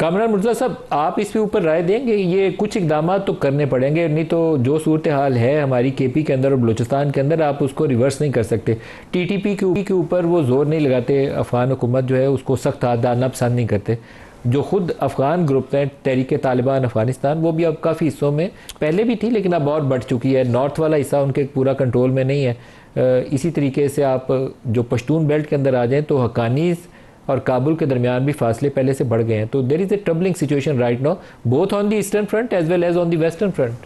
کامران مرتضیٰ صاحب، آپ اس پہ اوپر رائے دیں گے؟ یہ کچھ اقدامات تو کرنے پڑیں گے، نہیں تو جو صورتحال ہے ہماری کے پی کے اندر اور بلوچستان کے اندر، آپ اس کو ریورس نہیں کر سکتے۔ ٹی ٹی پی کے اوپر وہ زور نہیں لگاتے، افغان حکومت جو ہے اس کو سخت ہاتھ ڈالنا پسند نہیں کرتے۔ جو خود افغان گروپ ہیں، تحریک طالبان افغانستان، وہ بھی اب کافی حصوں میں پہلے بھی تھی لیکن اب اور بڑھ چکی ہے، نارتھ والا حصہ ان کے پورا کنٹرول میں نہیں ہے۔ اسی طریقے سے آپ جو پشتون بیلٹ کے اندر آ جائیں تو حقانیز اور کابل کے درمیان بھی فاصلے پہلے سے بڑھ گئے ہیں۔ تو there is a troubling situation right now both on the eastern front as well as on the western front.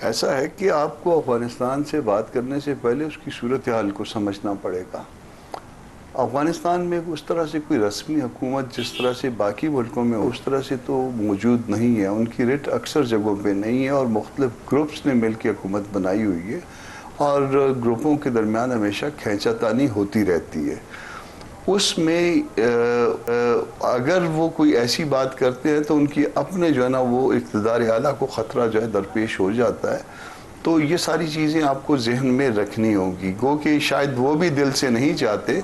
ایسا ہے کہ آپ کو افغانستان سے بات کرنے سے پہلے اس کی صورتحال کو سمجھنا پڑے گا۔ افغانستان میں اس طرح سے کوئی رسمی حکومت جس طرح سے باقی ملکوں میں اس طرح سے تو موجود نہیں ہے، ان کی ریٹ اکثر جگہوں پہ نہیں ہے، اور مختلف گروپس نے مل کے حکومت بنائی ہوئی ہے، اور گروپوں کے درمیان ہمیشہ کھینچا تانی ہوتی رہتی ہے۔ اس میں اگر وہ کوئی ایسی بات کرتے ہیں تو ان کی اپنے جو ہے نا وہ اقتدار اعلیٰ کو خطرہ جو ہے درپیش ہو جاتا ہے۔ تو یہ ساری چیزیں آپ کو ذہن میں رکھنی ہوگی، گو کہ شاید وہ بھی دل سے نہیں چاہتے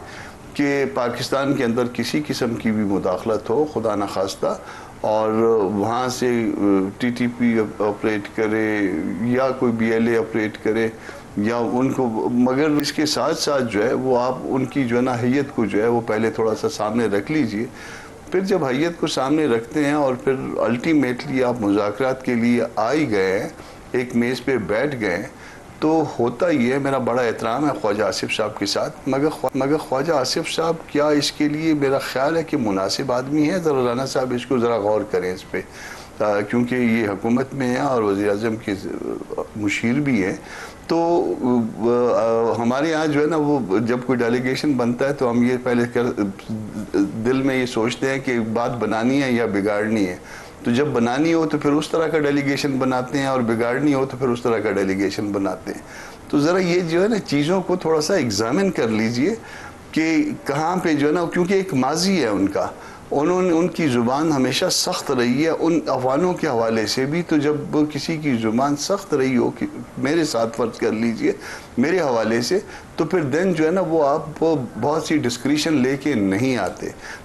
کہ پاکستان کے اندر کسی قسم کی بھی مداخلت ہو، خدا نخواستہ، اور وہاں سے ٹی ٹی پی آپریٹ کرے یا کوئی بی ایل اے آپریٹ کرے یا ان کو، مگر اس کے ساتھ ساتھ جو ہے وہ آپ ان کی جو ہے نا حیت کو جو ہے وہ پہلے تھوڑا سا سامنے رکھ لیجئے۔ پھر جب حیت کو سامنے رکھتے ہیں اور پھر الٹیمیٹلی آپ مذاکرات کے لیے آئی گئے ہیں، ایک میز پہ بیٹھ گئے ہیں، تو ہوتا یہ ہے، میرا بڑا احترام ہے خواجہ آصف صاحب کے ساتھ، مگر خواجہ آصف صاحب کیا اس کے لیے میرا خیال ہے کہ مناسب آدمی ہے؟ ذرا رانا صاحب اس کو ذرا غور کریں اس پہ، کیونکہ یہ حکومت میں ہیں اور وزیر اعظم کے مشیر بھی ہیں۔ تو ہمارے یہاں جو ہے نا وہ جب کوئی ڈیلیگیشن بنتا ہے تو ہم یہ پہلے دل میں یہ سوچتے ہیں کہ بات بنانی ہے یا بگاڑنی ہے۔ تو جب بنانی ہو تو پھر اس طرح کا ڈیلیگیشن بناتے ہیں، اور بگاڑنی ہو تو پھر اس طرح کا ڈیلیگیشن بناتے ہیں۔ تو ذرا یہ جو ہے نا چیزوں کو تھوڑا سا ایگزامن کر لیجئے کہ کہاں پہ جو ہے نا، کیونکہ ایک ماضی ہے ان کا، ان کی زبان ہمیشہ سخت رہی ہے ان افغانوں کے حوالے سے بھی۔ تو جب کسی کی زبان سخت رہی ہو، میرے ساتھ فرض کر لیجئے میرے حوالے سے، تو پھر دین جو ہے نا وہ آپ بہت سی ڈسکریشن لے کے نہیں آتے۔